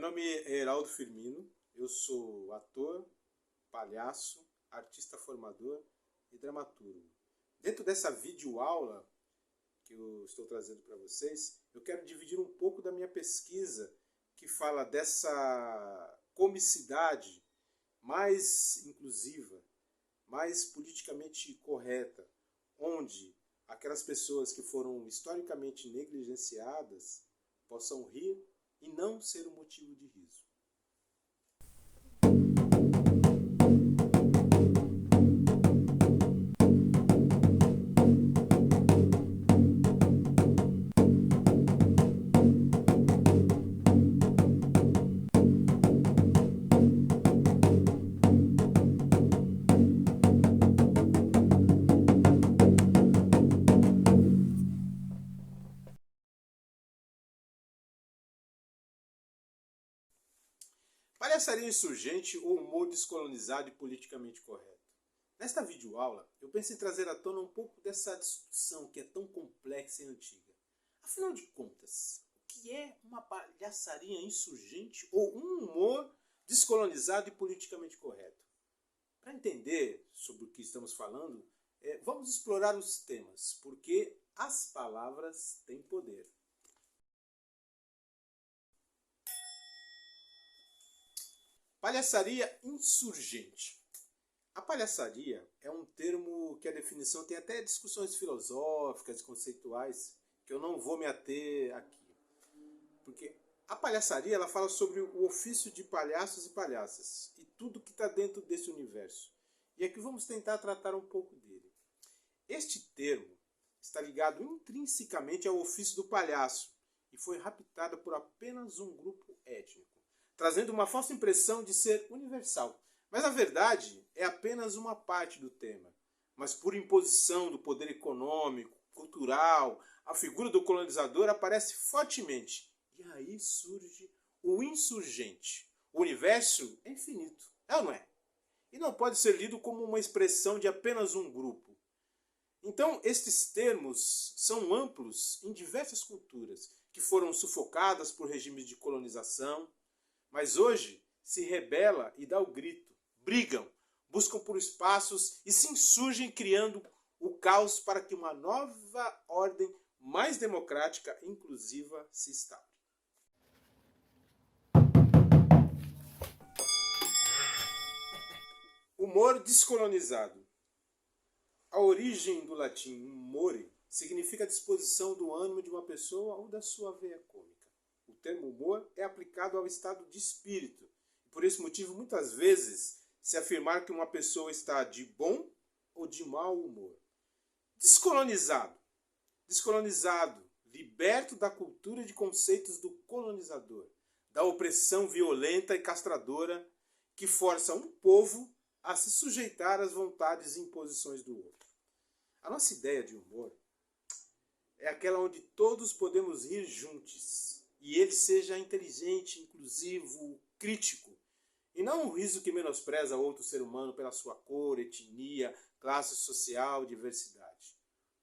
nome é Heraldo Firmino, eu sou ator, palhaço, artista formador e dramaturgo. Dentro dessa videoaula que eu estou trazendo para vocês, eu quero dividir um pouco da minha pesquisa que fala dessa comicidade mais inclusiva, mais politicamente correta, onde aquelas pessoas que foram historicamente negligenciadas possam rir e não ser um motivo de riso. Palhaçaria insurgente ou humor descolonizado e politicamente correto? Nesta videoaula, eu penso em trazer à tona um pouco dessa discussão que é tão complexa e antiga. Afinal de contas, o que é uma palhaçaria insurgente ou um humor descolonizado e politicamente correto? Para entender sobre o que estamos falando, vamos explorar os temas, porque as palavras têm poder. Palhaçaria insurgente. A palhaçaria é um termo que a definição tem até discussões filosóficas e conceituais que eu não vou me ater aqui. Porque a palhaçaria ela fala sobre o ofício de palhaços e palhaças e tudo que está dentro desse universo. E aqui vamos tentar tratar um pouco dele. Este termo está ligado intrinsecamente ao ofício do palhaço e foi raptado por apenas um grupo étnico, trazendo uma falsa impressão de ser universal. Mas na verdade é apenas uma parte do tema. Mas por imposição do poder econômico, cultural, a figura do colonizador aparece fortemente. E aí surge o insurgente. O universo é infinito, é ou não é? E não pode ser lido como uma expressão de apenas um grupo. Então estes termos são amplos em diversas culturas, que foram sufocadas por regimes de colonização, mas hoje se rebela e dá o grito, brigam, buscam por espaços e se insurgem criando o caos para que uma nova ordem mais democrática e inclusiva se instaure. Humor descolonizado. A origem do latim humore significa a disposição do ânimo de uma pessoa ou da sua veia cômica. O termo humor é aplicado ao estado de espírito. E por esse motivo, muitas vezes, se afirmar que uma pessoa está de bom ou de mau humor. Descolonizado. Descolonizado, liberto da cultura de conceitos do colonizador, da opressão violenta e castradora que força um povo a se sujeitar às vontades e imposições do outro. A nossa ideia de humor é aquela onde todos podemos rir juntos, e ele seja inteligente, inclusivo, crítico, e não um riso que menospreza outro ser humano pela sua cor, etnia, classe social, diversidade.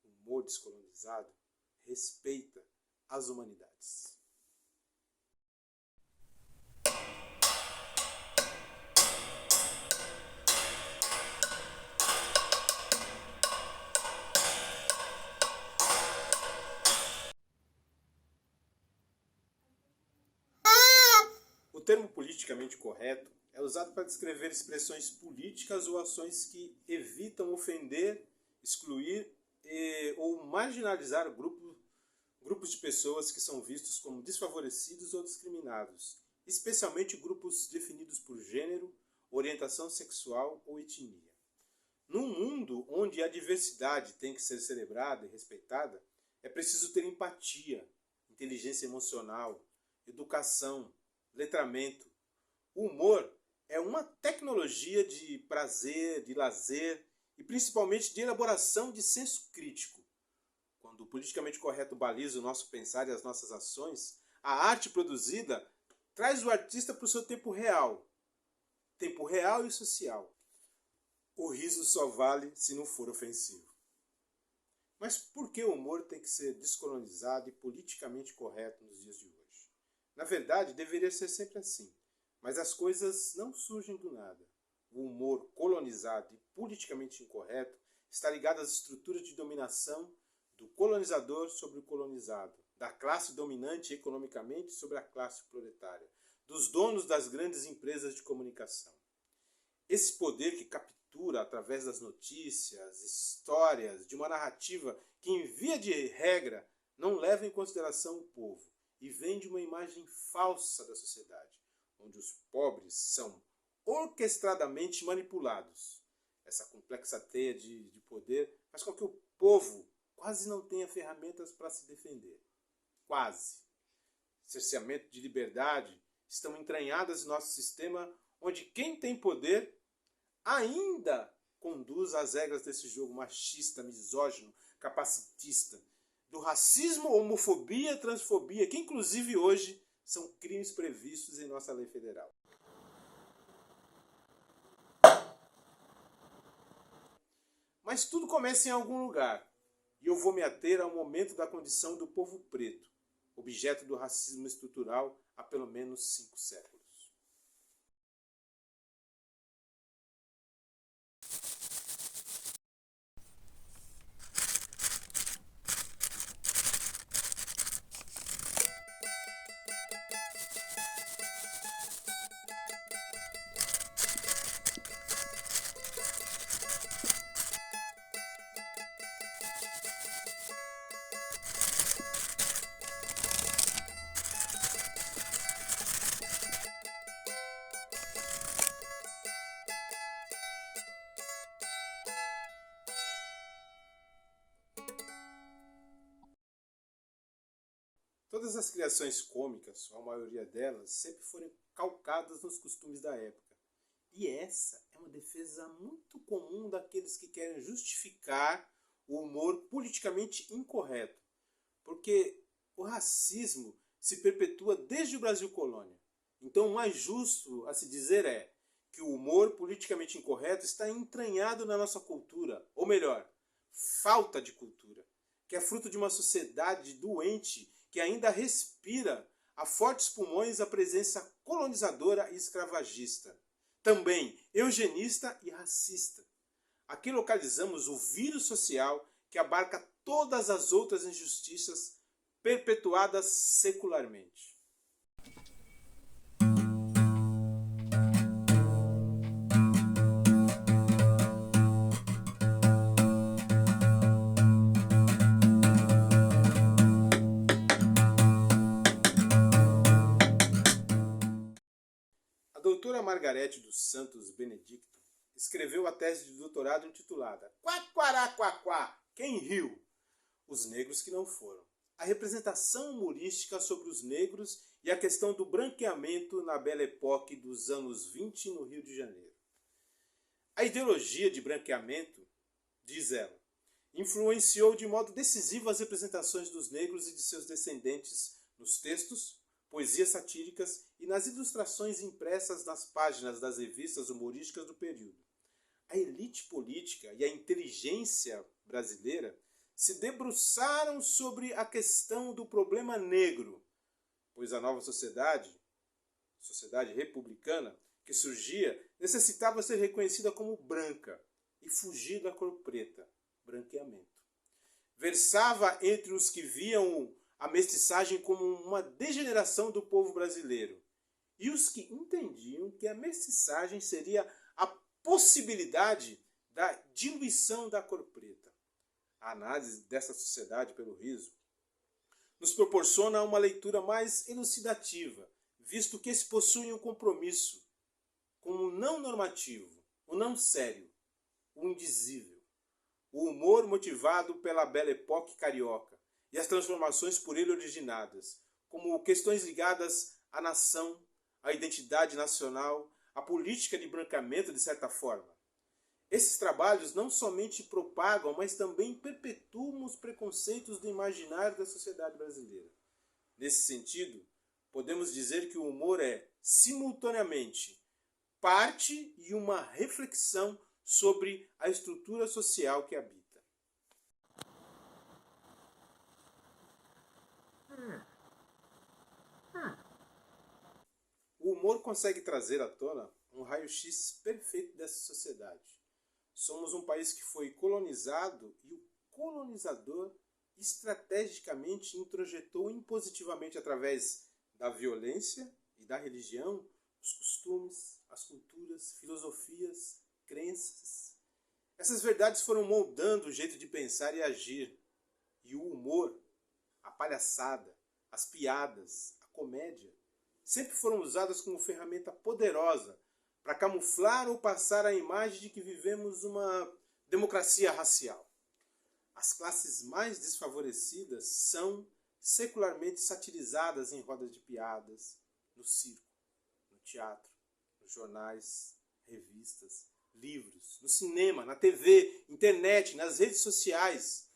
O humor descolonizado respeita as humanidades. O termo politicamente correto é usado para descrever expressões políticas ou ações que evitam ofender, excluir ou marginalizar grupos de pessoas que são vistos como desfavorecidos ou discriminados, especialmente grupos definidos por gênero, orientação sexual ou etnia. Num mundo onde a diversidade tem que ser celebrada e respeitada, é preciso ter empatia, inteligência emocional, educação, letramento. O humor é uma tecnologia de prazer, de lazer e principalmente de elaboração de senso crítico. Quando o politicamente correto baliza o nosso pensar e as nossas ações, a arte produzida traz o artista para o seu tempo real e social. O riso só vale se não for ofensivo. Mas por que o humor tem que ser descolonizado e politicamente correto nos dias de hoje? Na verdade, deveria ser sempre assim. Mas as coisas não surgem do nada. O humor colonizado e politicamente incorreto está ligado às estruturas de dominação do colonizador sobre o colonizado, da classe dominante economicamente sobre a classe proletária, dos donos das grandes empresas de comunicação. Esse poder que captura através das notícias, histórias, de uma narrativa que, em via de regra, não leva em consideração o povo e vende uma imagem falsa da sociedade, onde os pobres são orquestradamente manipulados. Essa complexa teia de poder faz com que o povo quase não tenha ferramentas para se defender. Quase. Cerceamento de liberdade estão entranhadas em nosso sistema, onde quem tem poder ainda conduz às regras desse jogo machista, misógino, capacitista, do racismo, homofobia, transfobia, que inclusive hoje são crimes previstos em nossa lei federal. Mas tudo começa em algum lugar, e eu vou me ater ao momento da condição do povo preto, objeto do racismo estrutural há pelo menos 5 séculos. Todas as criações cômicas, ou a maioria delas, sempre foram calcadas nos costumes da época. E essa é uma defesa muito comum daqueles que querem justificar o humor politicamente incorreto. Porque o racismo se perpetua desde o Brasil colônia. Então o mais justo a se dizer é que o humor politicamente incorreto está entranhado na nossa cultura, ou melhor, falta de cultura, que é fruto de uma sociedade doente que ainda respira a fortes pulmões a presença colonizadora e escravagista. Também eugenista e racista. Aqui localizamos o vírus social que abarca todas as outras injustiças perpetuadas secularmente. A doutora Margarete dos Santos Benedicto escreveu a tese de doutorado intitulada Quaquaraquaquá, quem riu? Os negros que não foram. A representação humorística sobre os negros e a questão do branqueamento na Belle Époque dos anos 20 no Rio de Janeiro. A ideologia de branqueamento, diz ela, influenciou de modo decisivo as representações dos negros e de seus descendentes nos textos, poesias satíricas e nas ilustrações impressas nas páginas das revistas humorísticas do período. A elite política e a inteligência brasileira se debruçaram sobre a questão do problema negro, pois a nova sociedade republicana, que surgia, necessitava ser reconhecida como branca e fugir da cor preta, branqueamento. Versava entre os que viam a mestiçagem como uma degeneração do povo brasileiro e os que entendiam que a mestiçagem seria a possibilidade da diluição da cor preta. A análise dessa sociedade pelo riso nos proporciona uma leitura mais elucidativa, visto que se possui um compromisso com o não normativo, o não sério, o indizível, o humor motivado pela Belle Époque carioca e as transformações por ele originadas, como questões ligadas à nação, à identidade nacional, à política de branqueamento de certa forma. Esses trabalhos não somente propagam, mas também perpetuam os preconceitos do imaginário da sociedade brasileira. Nesse sentido, podemos dizer que o humor é, simultaneamente, parte e uma reflexão sobre a estrutura social que habita. O humor consegue trazer à tona um raio-x perfeito dessa sociedade. Somos um país que foi colonizado e o colonizador estrategicamente introjetou impositivamente através da violência e da religião os costumes, as culturas, filosofias, crenças. Essas verdades foram moldando o jeito de pensar e agir. E o humor, a palhaçada, as piadas, a comédia, sempre foram usadas como ferramenta poderosa para camuflar ou passar a imagem de que vivemos uma democracia racial. As classes mais desfavorecidas são secularmente satirizadas em rodas de piadas, no circo, no teatro, nos jornais, revistas, livros, no cinema, na TV, internet, nas redes sociais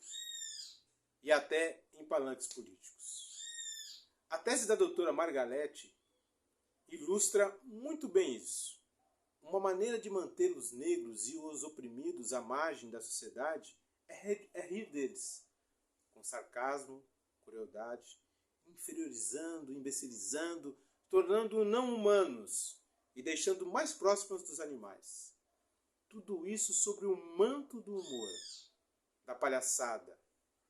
e até em palanques políticos. A tese da doutora Margalete ilustra muito bem isso. Uma maneira de manter os negros e os oprimidos à margem da sociedade é rir deles, com sarcasmo, crueldade, inferiorizando, imbecilizando, tornando não humanos e deixando mais próximos dos animais. Tudo isso sobre o manto do humor, da palhaçada,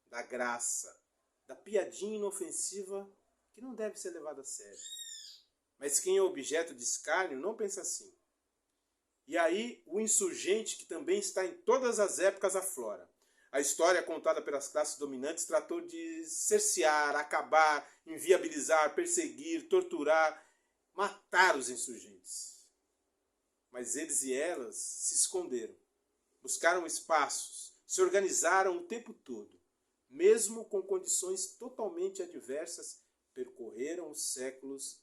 da graça, da piadinha inofensiva que não deve ser levada a sério. Mas quem é objeto de escárnio não pensa assim. E aí o insurgente, que também está em todas as épocas, aflora. A história contada pelas classes dominantes tratou de cercear, acabar, inviabilizar, perseguir, torturar, matar os insurgentes. Mas eles e elas se esconderam, buscaram espaços, se organizaram o tempo todo. Mesmo com condições totalmente adversas, percorreram os séculos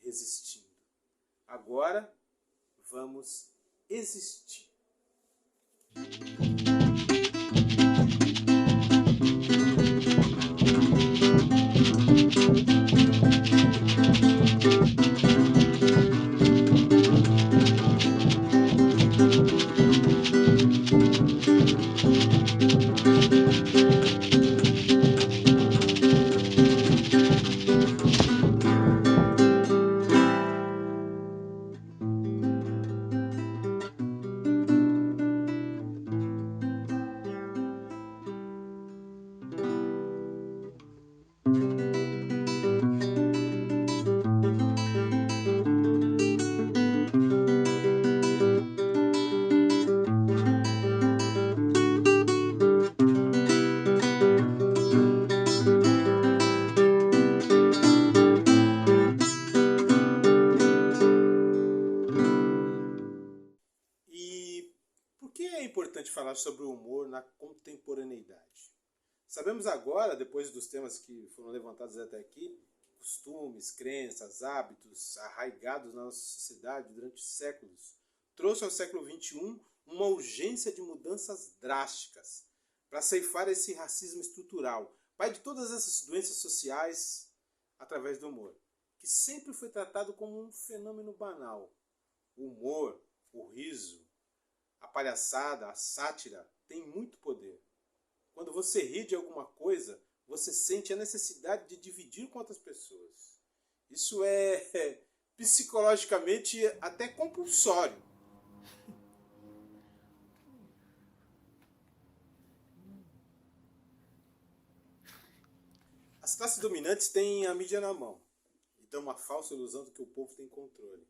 resistindo. Agora vamos existir. E por que é importante falar sobre o humor na contemporaneidade? Sabemos agora, depois dos temas que foram levantados até aqui, costumes, crenças, hábitos arraigados na nossa sociedade durante séculos, trouxe ao século XXI uma urgência de mudanças drásticas para ceifar esse racismo estrutural, pai de todas essas doenças sociais através do humor, que sempre foi tratado como um fenômeno banal. O humor, o riso, a palhaçada, a sátira tem muito poder. Quando você ri de alguma coisa, você sente a necessidade de dividir com outras pessoas. Isso é psicologicamente até compulsório. As classes dominantes têm a mídia na mão e dão uma falsa ilusão de que o povo tem controle.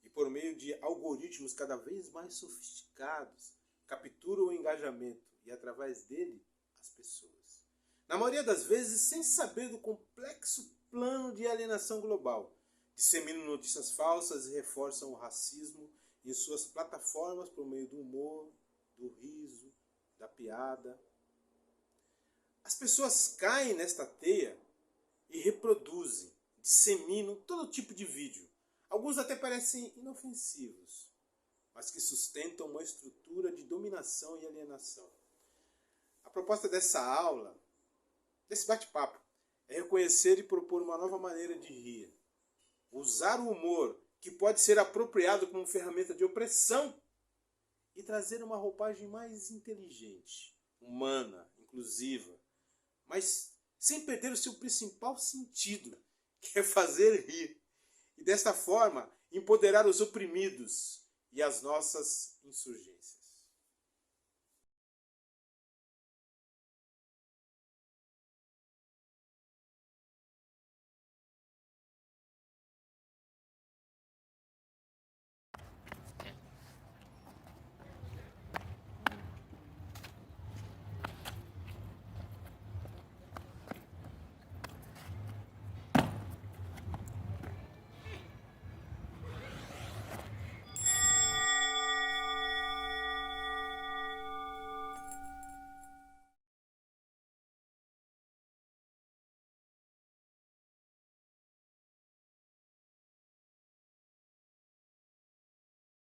E por meio de algoritmos cada vez mais sofisticados, capturam o engajamento e, através dele, as pessoas. Na maioria das vezes, sem saber do complexo plano de alienação global. Disseminam notícias falsas e reforçam o racismo em suas plataformas por meio do humor, do riso, da piada. As pessoas caem nesta teia e reproduzem, disseminam todo tipo de vídeo. Alguns até parecem inofensivos, mas que sustentam uma estrutura de dominação e alienação. A proposta dessa aula, desse bate-papo, é reconhecer e propor uma nova maneira de rir. Usar o humor, que pode ser apropriado como ferramenta de opressão, e trazer uma roupagem mais inteligente, humana, inclusiva, mas sem perder o seu principal sentido, que é fazer rir. e desta forma empoderar os oprimidos e as nossas insurgências.